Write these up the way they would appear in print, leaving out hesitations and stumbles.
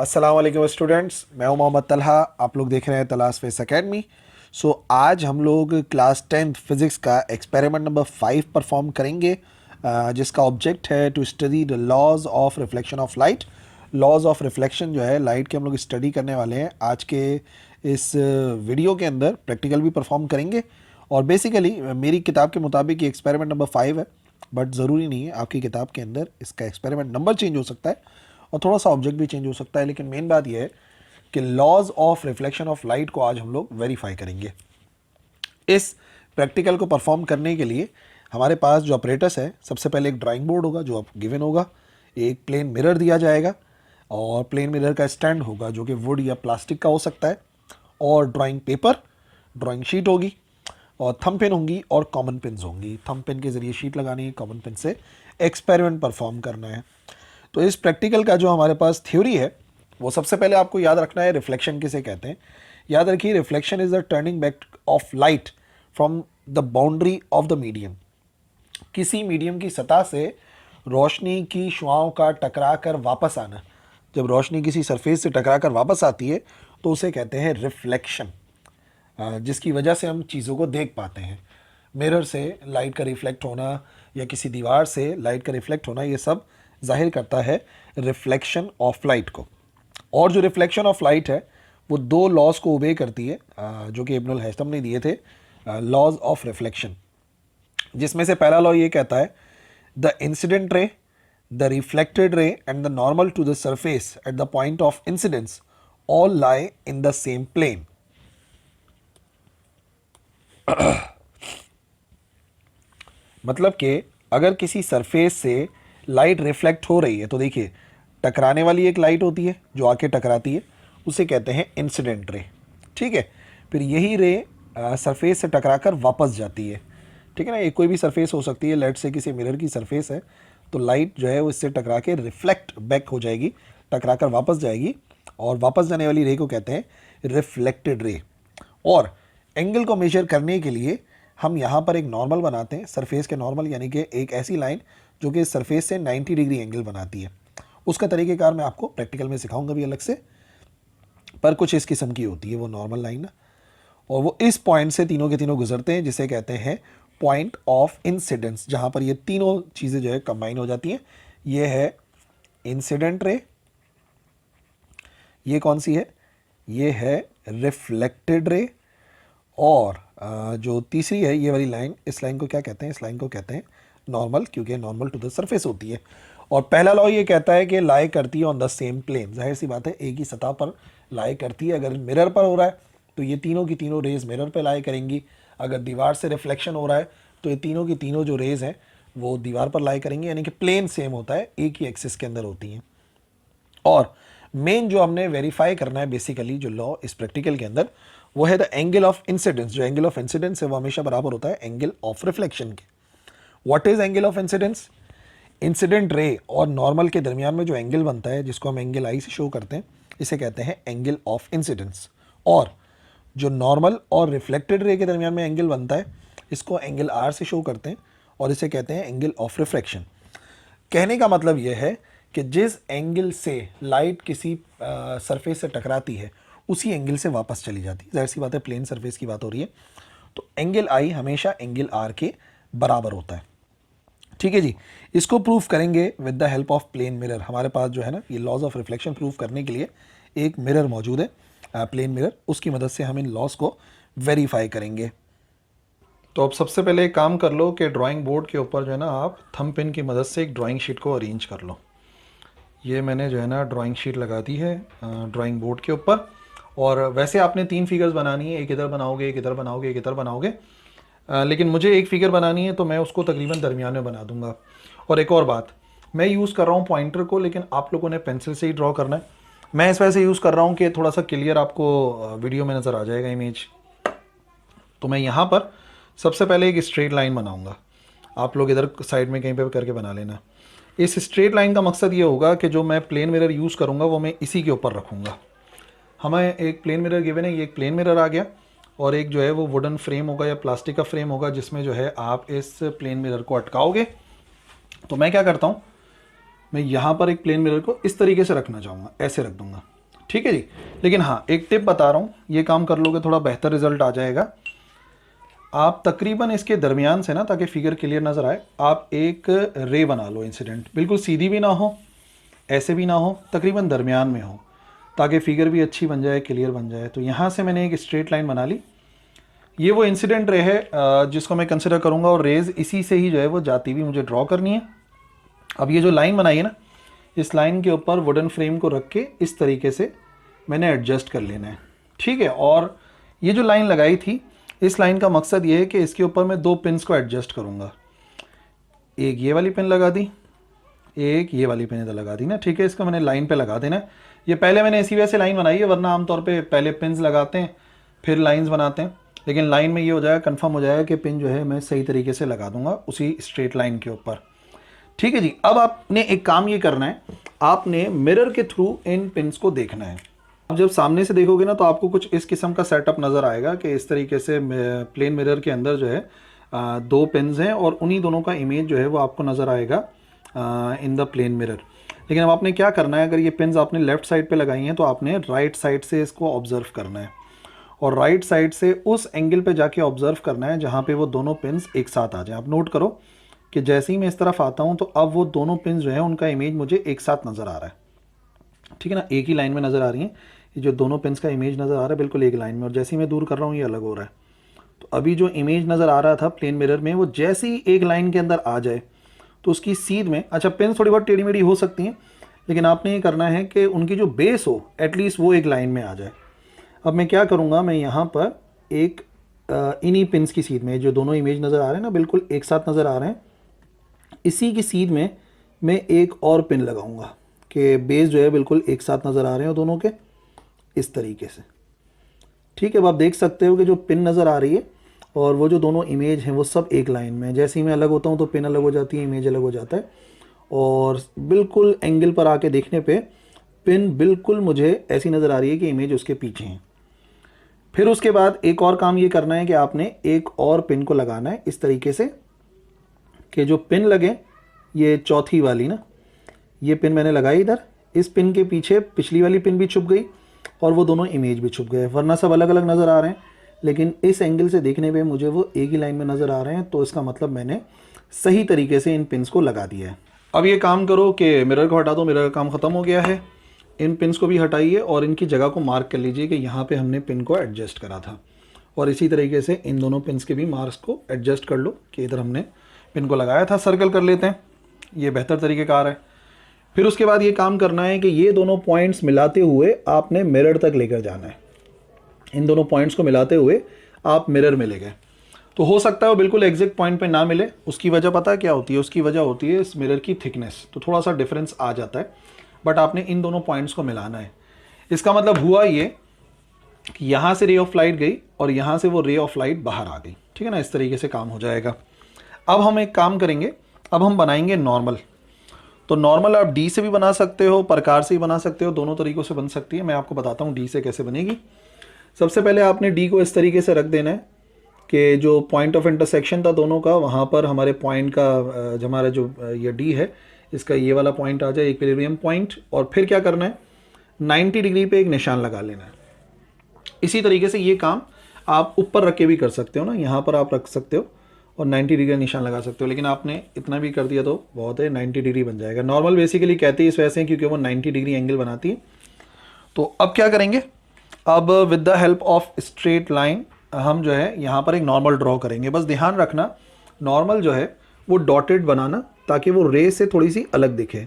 अस्सलाम वालेकुम स्टूडेंट्स, मैं हूं मोहम्मद तलहा। आप लोग देख रहे हैं तलाश फेस एकेडमी। आज हम लोग क्लास 10th फिज़िक्स का एक्सपेरिमेंट नंबर 5 परफॉर्म करेंगे, जिसका ऑब्जेक्ट है to study the laws of reflection of light. Laws of reflection जो है लाइट के हम लोग स्टडी करने वाले हैं। आज के इस वीडियो के अंदर प्रैक्टिकल भी परफॉर्म करेंगे और बेसिकली मेरी किताब के मुताबिक ये एक्सपेरिमेंट नंबर 5 है, बट ज़रूरी नहीं है। आपकी किताब के अंदर इसका एक्सपेरिमेंट नंबर चेंज हो सकता है और थोड़ा सा ऑब्जेक्ट भी चेंज हो सकता है, लेकिन मेन बात यह है कि laws of reflection of light को आज हम लोग वेरीफाई करेंगे। इस प्रैक्टिकल को परफॉर्म करने के लिए हमारे पास जो ऑपरेटर्स है, सबसे पहले एक ड्राइंग बोर्ड होगा जो आप गिवन होगा, एक प्लेन मिरर दिया जाएगा और प्लेन मिरर का स्टैंड होगा जो कि वुड या प्लास्टिक का हो सकता है, और ड्राइंग पेपर, ड्राइंग शीट होगी और थंब पेन होंगी और कॉमन पेन्स होंगी। थंब पेन के ज़रिए शीट लगानी है, कॉमन पेन से एक्सपेरिमेंट परफॉर्म करना है। तो इस प्रैक्टिकल का जो हमारे पास थ्योरी है वो सबसे पहले आपको याद रखना है। रिफ्लेक्शन किसे कहते हैं? याद रखिए, reflection is the turning back of light from the boundary of the medium. किसी मीडियम की सतह से रोशनी की शुआओं का टकरा कर वापस आना। जब रोशनी किसी सरफेस से टकरा कर वापस आती है तो उसे कहते हैं रिफ्लेक्शन, जिसकी वजह से हम चीज़ों को देख पाते हैं। मिरर से लाइट का रिफ्लेक्ट होना या किसी दीवार से लाइट का रिफ्लेक्ट होना, ये सब जाहिर करता है रिफ्लेक्शन ऑफ लाइट को। और जो रिफ्लेक्शन ऑफ लाइट है वो दो लॉज को ओबे करती है, जो कि इब्नुल हैथम ने दिए थे, लॉज ऑफ रिफ्लेक्शन। जिसमें से पहला लॉ ये कहता है the incident ray, the reflected ray and the normal to the surface at the point of incidence all lie in the same plane. मतलब कि अगर किसी सरफेस से लाइट रिफ्लेक्ट हो रही है तो देखिए, टकराने वाली एक लाइट होती है जो आके टकराती है, उसे कहते हैं इंसिडेंट रे। ठीक है, फिर यही रे सरफेस से टकराकर वापस जाती है। ठीक है ना, ये कोई भी सरफेस हो सकती है। लेट से किसी मिरर की सरफेस है तो लाइट जो है वो इससे टकरा के रिफ्लेक्ट बैक हो जाएगी, टकरा कर वापस जाएगी, और वापस जाने वाली रे को कहते हैं रिफ्लेक्टेड रे। और एंगल को मेजर करने के लिए हम यहाँ पर एक नॉर्मल बनाते हैं, सरफेस के नॉर्मल, यानी कि एक ऐसी लाइन जो कि सरफेस से 90 डिग्री एंगल बनाती है। उसका तरीक़ेकार मैं आपको प्रैक्टिकल में सिखाऊंगा भी अलग से, पर कुछ इस किस्म की होती है वो नॉर्मल लाइन, और वो इस पॉइंट से तीनों के तीनों गुजरते हैं, जिसे कहते हैं पॉइंट ऑफ इंसिडेंस, जहाँ पर ये तीनों चीज़ें जो है कंबाइन हो जाती हैं। ये है इंसिडेंट रे, ये कौन सी है? ये है रिफ्लेक्टेड रे, और जो तीसरी है ये वाली लाइन, इस लाइन को क्या कहते हैं? इस लाइन को कहते हैं नॉर्मल, क्योंकि नॉर्मल टू द सरफेस होती है। और पहला लॉ ये कहता है कि लाई करती है ऑन द सेम प्लेन। जाहिर सी बात है, एक ही सतह पर लाई करती है। अगर मिरर पर हो रहा है तो ये तीनों की तीनों रेज मिरर पर लाई करेंगी। अगर दीवार से रिफ्लेक्शन हो रहा है तो ये तीनों की तीनों जो रेज हैं वो दीवार पर लाई करेंगी, यानी कि प्लेन सेम होता है, एक ही एक्सिस के अंदर होती हैं। और मेन जो हमने वेरीफाई करना है बेसिकली, जो लॉ इस प्रैक्टिकल के अंदर, वो है द एंगल ऑफ इंसिडेंस। जो एंगल ऑफ इंसिडेंस है वो हमेशा बराबर होता है एंगल ऑफ रिफ्लेक्शन के। What is angle of incidence? Incident ray और नॉर्मल के दरमियान में जो एंगल बनता है, जिसको हम एंगल आई से शो करते हैं, इसे कहते हैं एंगल ऑफ इंसिडेंस। और जो नॉर्मल और रिफ्लेक्टेड रे के दरमियान में एंगल बनता है, इसको एंगल आर से शो करते हैं और इसे कहते हैं एंगल ऑफ रिफ्रैक्शन। कहने का मतलब यह है कि जिस एंगल से लाइट किसी सरफेस से टकराती है उसी एंगल से वापस चली जाती है। जाहिर सी बात है, प्लेन सरफेस की बात हो रही है, तो एंगल आई हमेशा एंगल आर के बराबर होता है। ठीक है जी, इसको प्रूफ करेंगे with the help of plane mirror. हमारे पास जो है ना, ये लॉज ऑफ रिफ्लेक्शन प्रूफ करने के लिए एक मिरर मौजूद है, प्लेन मिरर। उसकी मदद से हम इन लॉज को वेरीफाई करेंगे। तो अब सबसे पहले एक काम कर लो कि ड्राइंग बोर्ड के ऊपर जो है ना, आप थंब पेन की मदद से एक ड्राइंग शीट को अरेंज कर लो। ये मैंने जो है ना ड्राइंग शीट लगा दी है ड्राइंग बोर्ड के ऊपर। और वैसे आपने 3 फिगर्स बनानी है, एक इधर बनाओगे, एक इधर बनाओगे, एक इधर बनाओगे, लेकिन मुझे एक फिगर बनानी है तो मैं उसको तकरीबन दरमियान में बना दूंगा। और एक और बात, मैं यूज़ कर रहा हूँ पॉइंटर को, लेकिन आप लोगों ने पेंसिल से ही ड्रॉ करना है। मैं इस वजह से यूज़ कर रहा हूँ कि थोड़ा सा क्लियर आपको वीडियो में नज़र आ जाएगा इमेज। तो मैं यहाँ पर सबसे पहले एक स्ट्रेट लाइन बनाऊँगा, आप लोग इधर साइड में कहीं पर करके बना लेना। इस स्ट्रेट लाइन का मकसद ये होगा कि जो मैं प्लेन मिरर यूज़ करूँगा वो मैं इसी के ऊपर रखूँगा। हमें एक प्लेन मिरर गिवन है, ये एक प्लेन मिरर आ गया, और एक जो है वो वुडन फ्रेम होगा या प्लास्टिक का फ्रेम होगा, जिसमें जो है आप इस प्लेन मिरर को अटकाओगे। तो मैं क्या करता हूँ, मैं यहाँ पर एक प्लेन मिरर को इस तरीके से रखना चाहूँगा, ऐसे रख दूँगा। ठीक है जी। लेकिन हाँ, एक टिप बता रहा हूँ, ये काम कर लोगे थोड़ा बेहतर रिजल्ट आ जाएगा। आप तकरीबन इसके दरमियान से ना, ताकि फिगर क्लियर नज़र आए, आप एक रे बना लो इंसिडेंट, बिल्कुल सीधी भी ना हो, ऐसे भी ना हो, तकरीबन दरमियान में हो, ताकि फिगर भी अच्छी बन जाए, क्लियर बन जाए। तो यहाँ से मैंने एक स्ट्रेट लाइन बना ली। ये वो इंसिडेंट रे है जिसको मैं कंसिडर करूँगा, और रेज इसी से ही जो है वो जाती हुई मुझे ड्रॉ करनी है। अब ये जो लाइन बनाई है ना, इस लाइन के ऊपर वुडन फ्रेम को रख के इस तरीके से मैंने एडजस्ट कर लेना है, ठीक है। और ये जो लाइन लगाई थी, इस लाइन का मकसद ये है कि इसके ऊपर मैं 2 पिन्स को एडजस्ट करूँगा। एक ये वाली पिन लगा दी, एक ये वाली पिन इधर लगा दी ना, ठीक है। इसको मैंने लाइन पे लगा देना है। ये पहले मैंने इसी वजह से लाइन बनाई है, वरना आमतौर पे पहले पिन्स लगाते हैं फिर लाइंस बनाते हैं, लेकिन लाइन में ये हो जाएगा, कंफर्म हो जाएगा कि पिन जो है मैं सही तरीके से लगा दूंगा उसी स्ट्रेट लाइन के ऊपर, ठीक है जी। अब आपने एक काम ये करना है, आपने मिरर के थ्रू इन पिन्स को देखना है। अब जब सामने से देखोगे ना, तो आपको कुछ इस किस्म का सेटअप नज़र आएगा कि इस तरीके से प्लेन मिरर के अंदर जो है 2 पिन्स हैं, और उन्हीं दोनों का इमेज जो है वो आपको नज़र आएगा इन द प्लेन मिरर। लेकिन अब आपने क्या करना है, अगर ये पिन्स आपने लेफ़्ट साइड पे लगाई हैं, तो आपने राइट साइड से इसको ऑब्ज़र्व करना है, और राइट साइड से उस एंगल पे जाके ऑब्ज़र्व करना है जहाँ पे वो दोनों पिन्स एक साथ आ जाएं। आप नोट करो कि जैसे ही मैं इस तरफ आता हूँ, तो अब वो दोनों पिन्स जो है उनका इमेज मुझे एक साथ नज़र आ रहा है, ठीक है ना, एक ही लाइन में नज़र आ रही हैं। ये जो दोनों पिन्स का इमेज नज़र आ रहा है बिल्कुल एक लाइन में, और जैसे ही मैं दूर कर रहा हूँ ये अलग हो रहा है। तो अभी जो इमेज नज़र आ रहा था प्लेन मिरर में, वो जैसे ही एक लाइन के अंदर आ जाए तो उसकी सीध में, अच्छा पिन्स थोड़ी बहुत टेढ़ी मेढ़ी हो सकती हैं, लेकिन आपने ये करना है कि उनकी जो बेस हो एटलीस्ट वो एक लाइन में आ जाए। अब मैं क्या करूँगा, मैं यहाँ पर एक इन्हीं पिन्स की सीध में, जो दोनों इमेज नज़र आ रहे हैं ना बिल्कुल एक साथ नज़र आ रहे हैं, इसी की सीध में मैं एक और पिन लगाऊंगा कि बेस जो है बिल्कुल एक साथ नज़र आ रहे हैं दोनों के, इस तरीके से, ठीक है। अब आप देख सकते हो कि जो पिन नज़र आ रही है और वो जो दोनों इमेज हैं वो सब एक लाइन में। जैसे ही मैं अलग होता हूँ तो पिन अलग हो जाती है, इमेज अलग हो जाता है, और बिल्कुल एंगल पर आके देखने पे पिन बिल्कुल मुझे ऐसी नज़र आ रही है कि इमेज उसके पीछे है। फिर उसके बाद एक और काम ये करना है कि आपने एक और पिन को लगाना है इस तरीके से कि जो पिन लगे, ये चौथी वाली ना, ये पिन मैंने लगाई इधर, इस पिन के पीछे पिछली वाली पिन भी छुप गई और वो दोनों इमेज भी छुप गए, वरना सब अलग अलग नज़र आ रहे हैं, लेकिन इस एंगल से देखने पे मुझे वो एक ही लाइन में नज़र आ रहे हैं। तो इसका मतलब मैंने सही तरीके से इन पिन्स को लगा दिया है। अब ये काम करो कि मिरर को हटा दो, मिरर का काम ख़त्म हो गया है। इन पिन्स को भी हटाइए और इनकी जगह को मार्क कर लीजिए कि यहाँ पे हमने पिन को एडजस्ट करा था, और इसी तरीके से इन दोनों पिन्स के भी मार्क्स को एडजस्ट कर लो कि इधर हमने पिन को लगाया था। सर्कल कर लेते हैं, ये बेहतर तरीक़ेकार है। फिर उसके बाद ये काम करना है कि ये दोनों पॉइंट्स मिलाते हुए आपने मिरर तक लेकर जाना है। इन दोनों पॉइंट्स को मिलाते हुए आप मिरर में ले गए, तो हो सकता है वो बिल्कुल एग्जैक्ट पॉइंट पे ना मिले। उसकी वजह पता है क्या होती है? उसकी वजह होती है इस मिरर की थिकनेस, तो थोड़ा सा डिफरेंस आ जाता है, बट आपने इन दोनों पॉइंट्स को मिलाना है। इसका मतलब हुआ ये कि यहाँ से रे ऑफ लाइट गई और यहाँ से वो रे ऑफ लाइट बाहर आ गई, ठीक है ना, इस तरीके से काम हो जाएगा। अब हम एक काम करेंगे, अब हम बनाएंगे नॉर्मल। तो नॉर्मल आप डी से भी बना सकते हो, प्रकार से भी बना सकते हो, दोनों तरीक़ों से बन सकती है। मैं आपको बताता हूँ डी से कैसे बनेगी। सबसे पहले आपने डी को इस तरीके से रख देना है कि जो पॉइंट ऑफ इंटरसेक्शन था दोनों का, वहाँ पर हमारे पॉइंट का हमारा जो ये डी है, इसका ये वाला पॉइंट आ जाए, इक्विलिब्रियम पॉइंट। और फिर क्या करना है, 90 डिग्री पे एक निशान लगा लेना है। इसी तरीके से ये काम आप ऊपर रख के भी कर सकते हो ना, यहाँ पर आप रख सकते हो और 90 डिग्री का निशान लगा सकते हो, लेकिन आपने इतना भी कर दिया तो बहुत है, 90 डिग्री बन जाएगा। नॉर्मल बेसिकली कहते हैं इस वजह से क्योंकि वो 90 डिग्री एंगल बनाती है। तो अब क्या करेंगे, अब with the help of straight line हम जो है यहाँ पर एक नॉर्मल ड्रॉ करेंगे। बस ध्यान रखना नॉर्मल जो है वो डॉटेड बनाना, ताकि वो रे से थोड़ी सी अलग दिखे,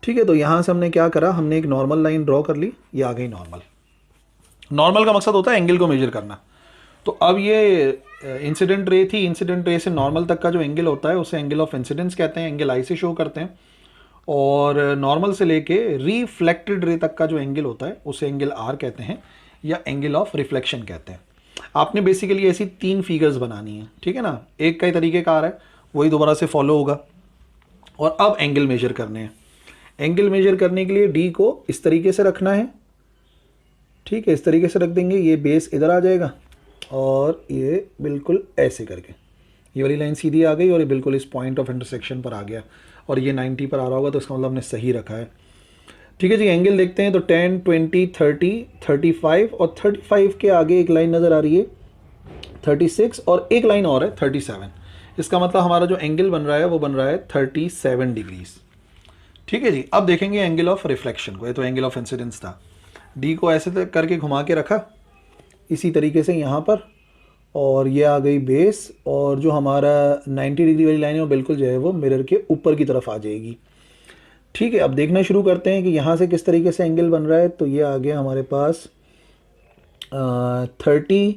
ठीक है। तो यहाँ से हमने क्या करा, हमने एक नॉर्मल लाइन ड्रॉ कर ली, ये आ गई नॉर्मल। नॉर्मल का मकसद होता है एंगल को मेजर करना। तो अब ये इंसिडेंट रे थी, इंसिडेंट रे से नॉर्मल तक का जो एंगल होता है उसे एंगल ऑफ इंसिडेंस कहते हैं, एंगल आई से शो करते हैं। और नॉर्मल से लेके रिफ्लेक्टेड रे तक का जो एंगल होता है उसे एंगल आर कहते हैं, या एंगल ऑफ रिफ्लेक्शन कहते हैं। आपने बेसिकली ऐसी 3 फिगर्स बनानी है, ठीक है ना। एक का ही तरीक़ेकार है, वही दोबारा से फॉलो होगा। और अब एंगल मेजर करने हैं। एंगल मेजर करने के लिए डी को इस तरीके से रखना है, ठीक है, इस तरीके से रख देंगे। ये बेस इधर आ जाएगा और ये बिल्कुल ऐसे करके ये वाली लाइन सीधी आ गई और ये बिल्कुल इस पॉइंट ऑफ इंटरसेक्शन पर आ गया, और ये 90 पर आ रहा होगा, तो इसका मतलब हमने सही रखा है। ठीक है जी, एंगल देखते हैं तो 10, 20, 30, 35 और 35 के आगे एक लाइन नज़र आ रही है 36 और एक लाइन और है 37। इसका मतलब हमारा जो एंगल बन रहा है वो बन रहा है 37 डिग्रीज। ठीक है जी, अब देखेंगे एंगल ऑफ रिफ्लेक्शन को। ये तो एंगल ऑफ इंसिडेंस था, डी को ऐसे करके घुमा के रखा इसी तरीके से यहाँ पर, और ये आ गई बेस, और जो हमारा 90 डिग्री वाली लाइन है वो बिल्कुल जो है वो मिरर के ऊपर की तरफ आ जाएगी। ठीक है, अब देखना शुरू करते हैं कि यहाँ से किस तरीके से एंगल बन रहा है। तो ये आ गया हमारे पास 30,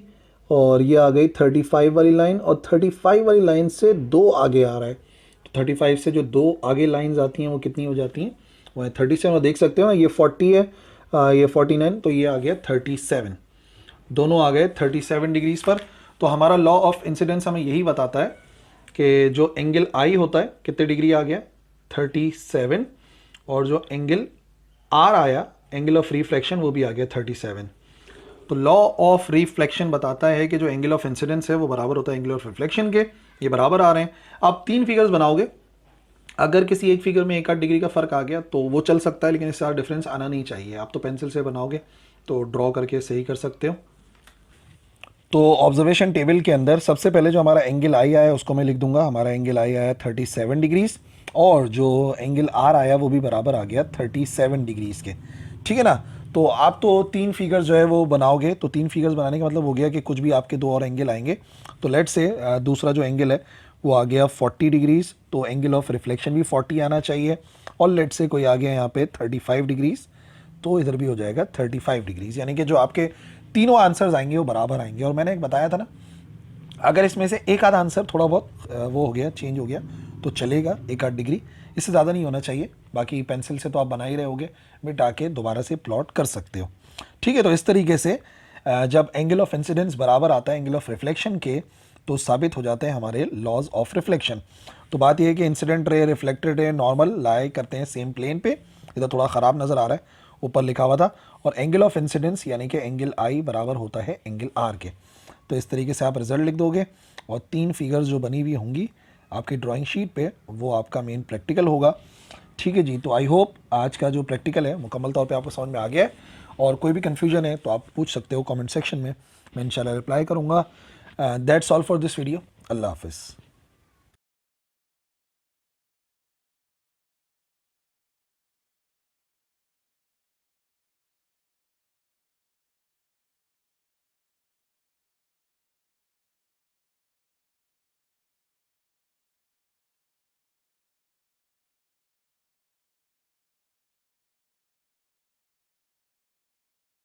और ये आ गई 35 वाली लाइन, और 35 वाली लाइन से दो आगे आ रहा है। तो 35 से जो दो आगे लाइंस आती हैं वो कितनी हो जाती हैं, वो है 37। देख सकते हो ना, ये 40 है, ये 49, तो ये आ गया 37। दोनों आ गए 37 डिग्रीज पर। तो हमारा लॉ ऑफ इंसिडेंस हमें यही बताता है कि जो एंगल आई होता है कितने डिग्री आ गया 37, और जो एंगल आर आया एंगल ऑफ रिफ्लेक्शन वो भी आ गया 37। तो लॉ ऑफ रिफ्लेक्शन बताता है कि जो एंगल ऑफ इंसिडेंस है वो बराबर होता है एंगल ऑफ रिफ्लेक्शन के। ये बराबर आ रहे हैं। आप तीन फिगर्स बनाओगे, अगर किसी एक फिगर में एक आध डिग्री का फर्क आ गया तो वो चल सकता है, लेकिन इससे डिफरेंस आना नहीं चाहिए। आप तो पेंसिल से बनाओगे तो ड्रॉ करके सही कर सकते हो। तो ऑब्जर्वेशन टेबल के अंदर सबसे पहले जो हमारा एंगल आई आया उसको मैं लिख दूंगा, हमारा एंगल आई आया 37 डिग्रीज, और जो एंगल आर आया वो भी बराबर आ गया 37 डिग्रीज के। ठीक है ना। तो आप तो तीन फिगर्स जो है वो बनाओगे, तो तीन फिगर्स बनाने का मतलब हो गया कि कुछ भी आपके दो और एंगल आएंगे। तो लेट्स से दूसरा जो एंगल है वो आ गया 40 डिग्रीज, तो एंगल ऑफ रिफ्लेक्शन भी 40 आना चाहिए। और लेट्स से कोई आ गया यहाँ पे 35 डिग्रीज, तो इधर भी हो जाएगा 35 डिग्रीज, यानी कि जो आपके तीनों आंसर्स आएंगे वो बराबर आएंगे। और मैंने एक बताया था ना, अगर इसमें से एक आधा आंसर थोड़ा बहुत वो हो गया, चेंज हो गया तो चलेगा, एक आध डिग्री, इससे ज़्यादा नहीं होना चाहिए। बाकी पेंसिल से तो आप बना ही रहे होगे, मिटा के दोबारा से प्लॉट कर सकते हो। ठीक है, तो इस तरीके से जब एंगल ऑफ इंसिडेंस बराबर आता है एंगल ऑफ रिफ्लेक्शन के, तो साबित हो जाते हैं हमारे लॉज ऑफ रिफ्लेक्शन। तो बात यह है कि incident ray, reflected ray, normal लाई करते हैं सेम प्लेन पे। इधर थोड़ा ख़राब नज़र आ रहा है, ऊपर लिखा हुआ था। और एंगल ऑफ इंसिडेंस यानी कि एंगल आई बराबर होता है एंगल आर के। तो इस तरीके से आप रिजल्ट लिख दोगे, और तीन फिगर्स जो बनी हुई होंगी आपकी ड्राइंग शीट पे वो आपका मेन प्रैक्टिकल होगा। ठीक है जी, तो आई होप आज का जो प्रैक्टिकल है मुकम्मल तौर पे आपको समझ में आ गया है। और कोई भी कन्फ्यूजन है तो आप पूछ सकते हो कमेंट सेक्शन में, मैं इंशाल्लाह रिप्लाई करूँगा। That's all for this video. अल्लाह हाफिज़।